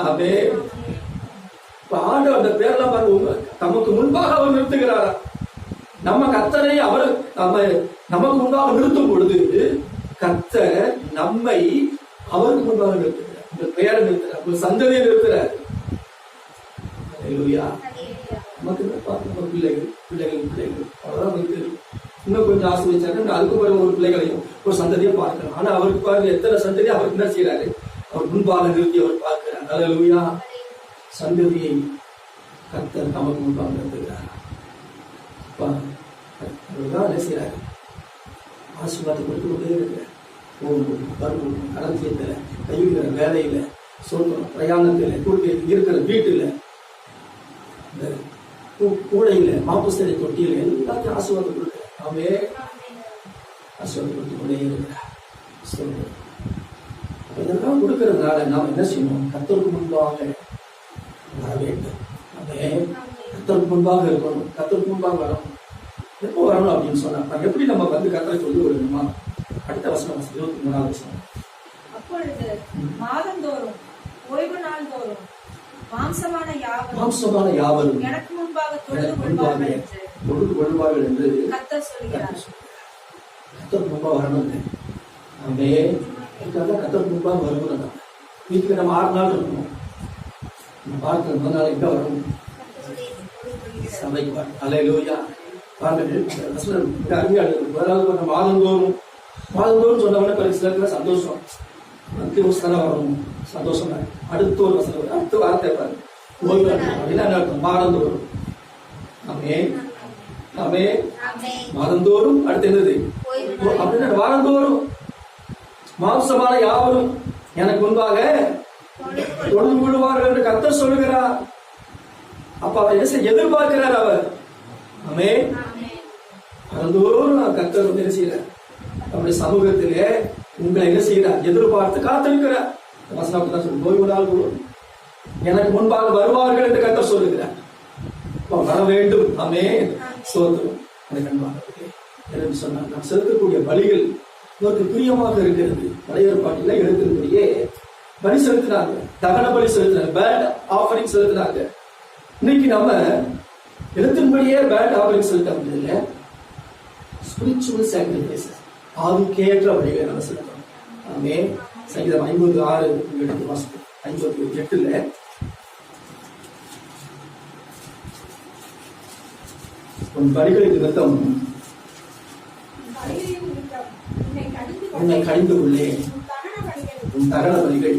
ஆமே. ஆண்டவர் அந்த பேர்லாம் பாருங்க, நமக்கு முன்பாக அவர் நிறுத்துகிறாரா? நம்ம கர்த்தரை அவர் நமக்கு முன்பாக நிறுத்தும் பொழுது கர்த்தர் நம்மை அவருக்கு முன்பாக நிறுத்துகிறார். இந்த பெயரை நிறுத்துறார், உங்க சந்ததியை நிறுத்துறார். நமக்கு நம்ம பிள்ளைகள் அவ்வளவுதான் நிறுத்து. இன்னும் கொஞ்சம் ஆசிரியர் அதுக்கு பிறகு ஒரு பிள்ளைகளையும் ஒரு சந்ததியை பார்க்கலாம். ஆனா அவருக்கு பாருங்க எத்தனை சந்ததி அவருக்கு என்ன செய்யறாரு? அவர் முன்பாக நிறுத்தி அவர் பார்க்கிறார். அல்லேலூயா. சந்ததியை கர்த்தர் நமக்கு முன்பாக நிறுத்துகிறார். அவர்தான் என்ன செய்யறாரு? ஆசீர்வாதத்தை கொடுத்து கொண்டே இருக்கிறார். போகும் களஞ்சியத்துல, கையில வேலையில, சொல்றோம் பிரயாணத்துல, இருக்கிற வீட்டுல, இந்த கூடையில, மாப்புஸ்தரை தொட்டியில எல்லாத்தையும் ஆசீர்வாதம் கொடுக்கிறார். அவவே ஆசீர்வாதம் கொடுத்து கொண்டே இருக்கிறார். சொல்றோம். இதெல்லாம் கொடுக்கறதுனால நாம் என்ன செய்யணும்? கர்த்தருக்கு முன்பாக வர வேண்டும். அதே கர்த்தருக்கு முன்பாக இருக்கணும். கர்த்தருக்கு முன்பாக வரணும். எப்போ வரணும் அப்படின்னு சொன்னா எப்படி நம்ம வந்து கர்த்தரை சொல்லி விடணுமா? அடுத்த வசனம் 23வது வசனம். அப்பொழுது மாதந்தோறும் ஓய்வு நாள் தோறும் மாம்சமான யாவரும் எனக்கு முன்பாக தொழுது கொள்வார்கள் என்று கர்த்தர் சொல்கிறார். கர்த்தருக்கு முன்பாக வரணும். அதே கர்த்தருக்கு முன்பாக வருகிறதா? வீட்டுக்கு நம்ம 6 நாள் இருக்கணும். பார்க்க முதல் நாள் எங்க வரணும்? சபைக்கு வரணும். அல்லேலூயா. மாதந்தோறும் சொன்னவன பரிசுல சந்தோஷம். வரணும் சந்தோஷம். அடுத்த ஒரு வசனம், அடுத்த வார்த்தை பாரு, ஓய்வு அப்படின்னா அர்த்தம்? மாதந்தோறும். ஆமே ஆமே. மாதந்தோறும் அடுத்து என்னது? அப்படின்னா வாரந்தோறும் மாம்சமான யாவரும் எனக்கு முன்பாக தொழுது கொள்வார்கள் என்று கர்த்தர் சொல்லுகிறார். அப்ப அவர் என்ன எதிர்பார்க்கிறார்? அவர் ஆமே. அதோடு நான் கர்த்தர் வந்து என்ன செய்யறார்? நம்முடைய சமூகத்திலே உங்களை என்ன செய்யறார்? எதிர்பார்த்து காத்திருக்கிறார். வசனத்தான் சொல்லு, ஓய்வு நாள் போதும் எனக்கு முன்பாக வருவார்கள் என்று கர்த்தர் சொல்லுகிறார். வர வேண்டும். ஆமே. சோதரம் என்று சொன்னார். நாம் செலுத்தக்கூடிய பலிகள் இவருக்கு பிரியமாக இருக்கிறது. பழைய ஏற்பாட்டில எடுக்கிறபடியே பலி செலுத்தினாங்க, தகன பலி செலுத்தினாங்க, பேட் ஆஃபரிங் செலுத்தினாங்க. இன்னைக்கு நம்ம எழுத்தின்படியே பேட் ஆஃபரிங் செலுத்த முடியல. ஸ்பிரிச்சுவல் சாக்ரிஃபைஸ், ஆவிக்கேற்ற வழிகளை நம்ம செலுத்தணும். ஆமே. சங்கீதம் 56 எடுத்து வாசிப்போம். 58 உன் பலிகளை நிமித்தம் உன்னை கடிந்து கொள்ளேன். உன் தகன பலிகள்